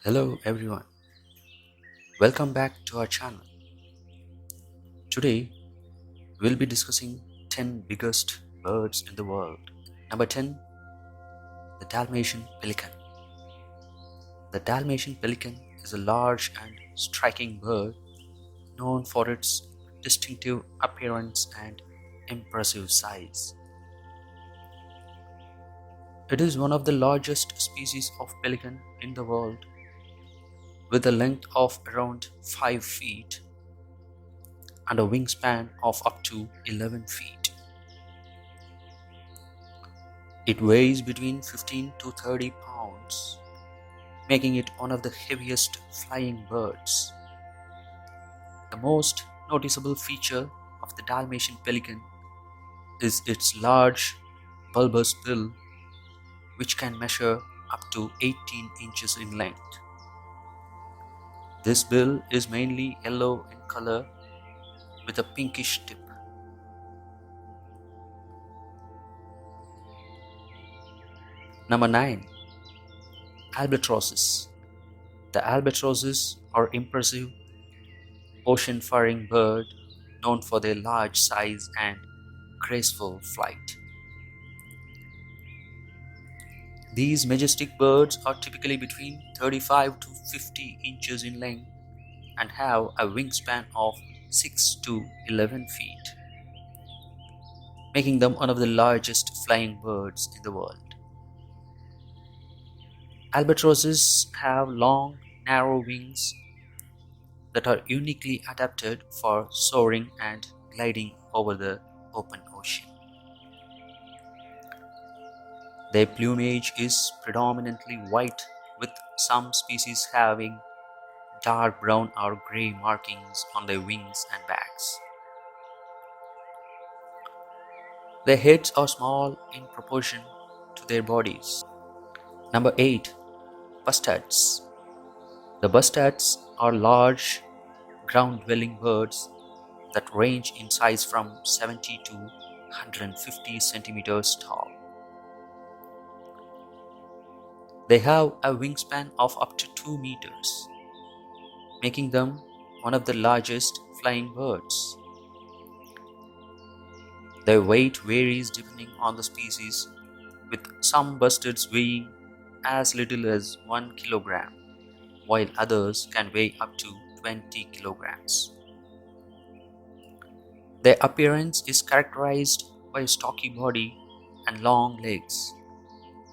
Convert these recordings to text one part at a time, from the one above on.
Hello everyone, welcome back to our channel. Today we'll be discussing 10 biggest birds in the world. Number 10, the Dalmatian pelican. The Dalmatian pelican is a large and striking bird known for its distinctive appearance and impressive size. It is one of the largest species of pelican in the world with a length of around 5 feet and a wingspan of up to 11 feet. It weighs between 15 to 30 pounds, making it one of the heaviest flying birds. The most noticeable feature of the Dalmatian pelican is its large, bulbous bill, which can measure up to 18 inches in length. This bill is mainly yellow in color with a pinkish tip. Number 9. Albatrosses. The albatrosses are impressive ocean-faring bird known for their large size and graceful flight. These majestic birds are typically between 35 to 50 inches in length and have a wingspan of 6 to 11 feet, making them one of the largest flying birds in the world. Albatrosses have long, narrow wings that are uniquely adapted for soaring and gliding over the open ocean. Their plumage is predominantly white, with some species having dark brown or gray markings on their wings and backs. Their heads are small in proportion to their bodies. Number 8. Bustards. The bustards are large, ground-dwelling birds that range in size from 70 to 150 centimeters tall. They have a wingspan of up to 2 meters, making them one of the largest flying birds. Their weight varies depending on the species, with some bustards weighing as little as 1 kilogram, while others can weigh up to 20 kilograms. Their appearance is characterized by a stocky body and long legs,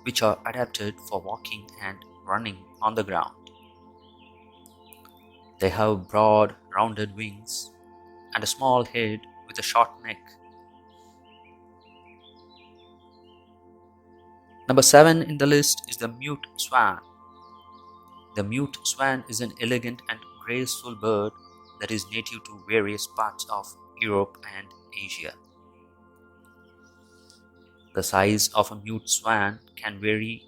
which are adapted for walking and running on the ground. They have broad, rounded wings and a small head with a short neck. Number 7 in the list is the mute swan. The mute swan is an elegant and graceful bird that is native to various parts of Europe and Asia. The size of a mute swan can vary,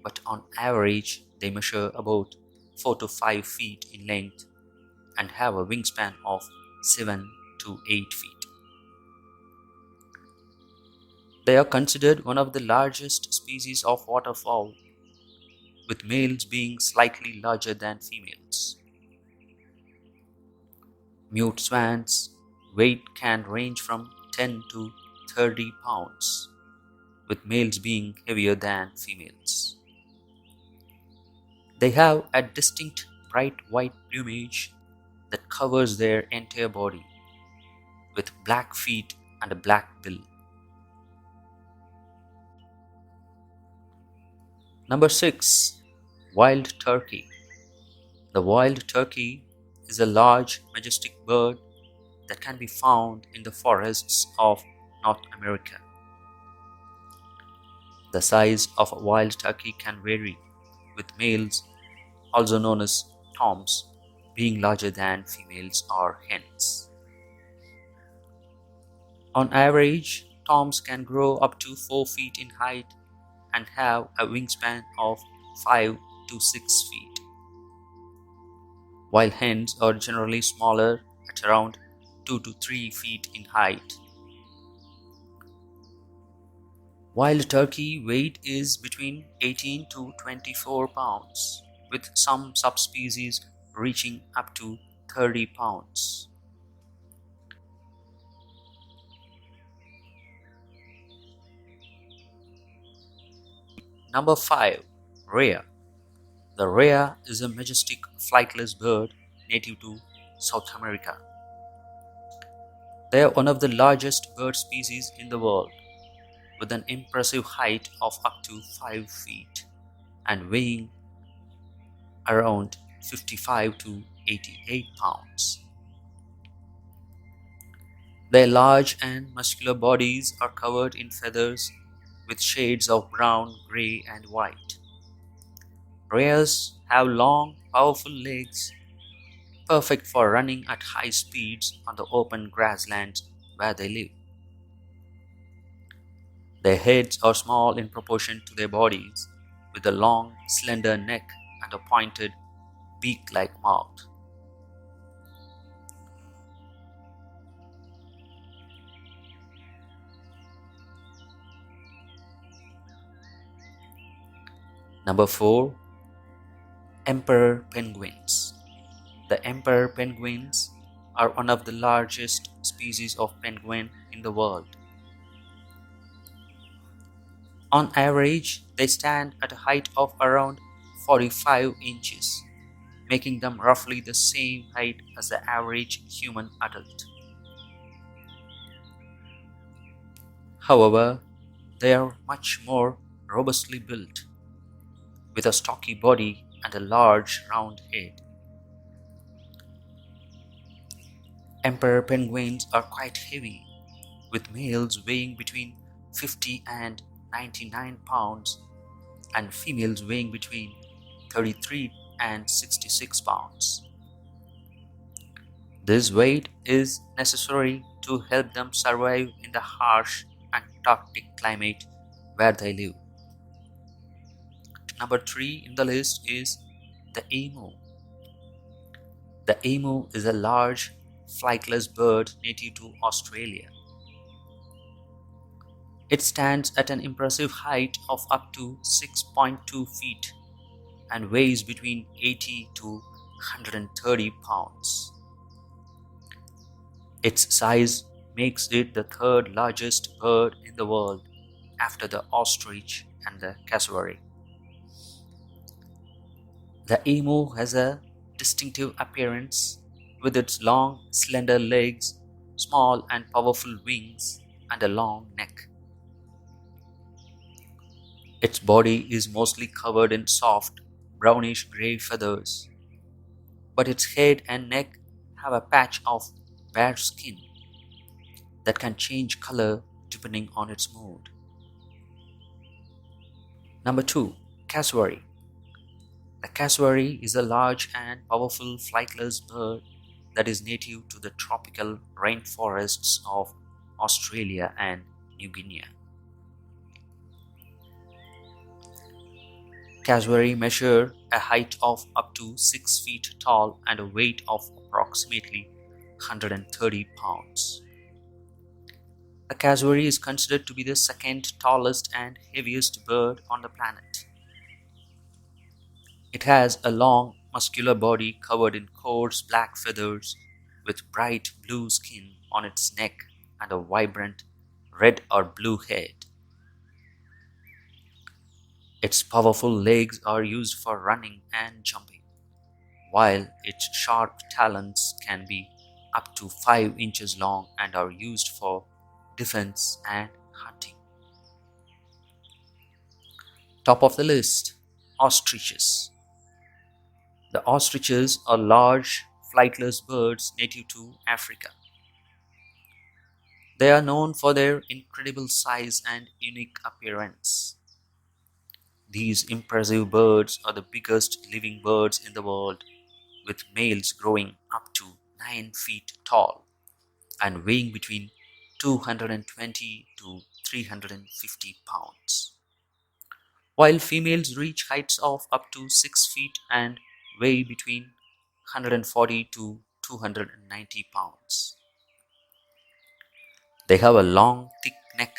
but on average they measure about 4 to 5 feet in length and have a wingspan of 7 to 8 feet. They are considered one of the largest species of waterfowl, with males being slightly larger than females. Mute swans' weight can range from 10 to 30 pounds, with males being heavier than females. They have a distinct bright white plumage that covers their entire body, with black feet and a black bill. Number 6. Wild turkey. The wild turkey is a large, majestic bird that can be found in the forests of North America. The size of a wild turkey can vary, with males, also known as toms, being larger than females or hens. On average, toms can grow up to 4 feet in height and have a wingspan of 5 to 6 feet, while hens are generally smaller at around 2 to 3 feet in height. Wild turkey weight is between 18 to 24 pounds, with some subspecies reaching up to 30 pounds. Number 5. Rhea. The Rhea is a majestic flightless bird native to South America. They are one of the largest bird species in the world, with an impressive height of up to 5 feet and weighing around 55 to 88 pounds. Their large and muscular bodies are covered in feathers with shades of brown, gray, and white. Rheas have long, powerful legs, perfect for running at high speeds on the open grasslands where they live. Their heads are small in proportion to their bodies, with a long, slender neck and a pointed, beak-like mouth. Number 4. Emperor penguins. The emperor penguins are one of the largest species of penguin in the world. On average, they stand at a height of around 45 inches, making them roughly the same height as the average human adult. However, they are much more robustly built, with a stocky body and a large round head. Emperor penguins are quite heavy, with males weighing between 50 and 99 pounds and females weighing between 33 and 66 pounds. This weight is necessary to help them survive in the harsh Antarctic climate where they live. Number 3 in the list is the emu. The emu is a large, flightless bird native to Australia. It stands at an impressive height of up to 6.2 feet and weighs between 80 to 130 pounds. Its size makes it the third largest bird in the world after the ostrich and the cassowary. The emu has a distinctive appearance with its long, slender legs, small and powerful wings, and a long neck. Its body is mostly covered in soft, brownish gray feathers, but its head and neck have a patch of bare skin that can change color depending on its mood. Number 2. Cassowary. The cassowary is a large and powerful flightless bird that is native to the tropical rainforests of Australia and New Guinea. Cassowary measure a height of up to 6 feet tall and a weight of approximately 130 pounds. The cassowary is considered to be the second tallest and heaviest bird on the planet. It has a long, muscular body covered in coarse black feathers with bright blue skin on its neck and a vibrant red or blue head. Its powerful legs are used for running and jumping, while its sharp talons can be up to 5 inches long and are used for defense and hunting. Top of the list, ostriches. The ostriches are large, flightless birds native to Africa. They are known for their incredible size and unique appearance. These impressive birds are the biggest living birds in the world, with males growing up to 9 feet tall and weighing between 220 to 350 pounds, while females reach heights of up to 6 feet and weigh between 140 to 290 pounds. They have a long, thick neck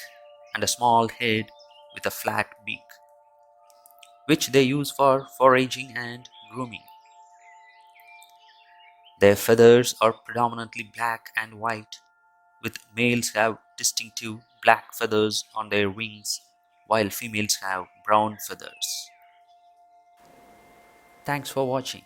and a small head with a flat beak, which they use for foraging and grooming. Their feathers are predominantly black and white, with males have distinctive black feathers on their wings, while females have brown feathers. Thanks for watching.